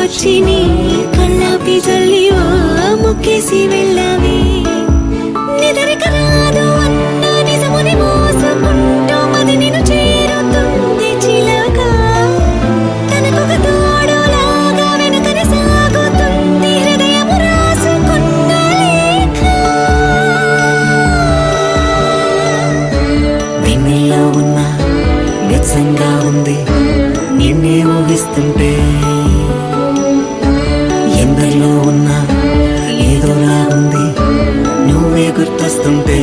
వచ్చి నీ కళ్ళాపి జల్లివో ముక్కేసి వెళ్ళావి నిదరిక రాదు అన్న నిజముని మోసుకుంటూ మది నిన్ను చేరుతుంది చిలక తనకొక తోడులాగా వెనుకని సాగుతుంది హృదయము రాసుకున్న లేఖ వెన్నెల్లో ఉన్న వెచ్చంగా ఉంది నిన్నే ఊహిస్తుంటే ఎందరిలో ఉన్నా ఏదోలా ఉంది నువ్వే గుర్తొస్తుంటే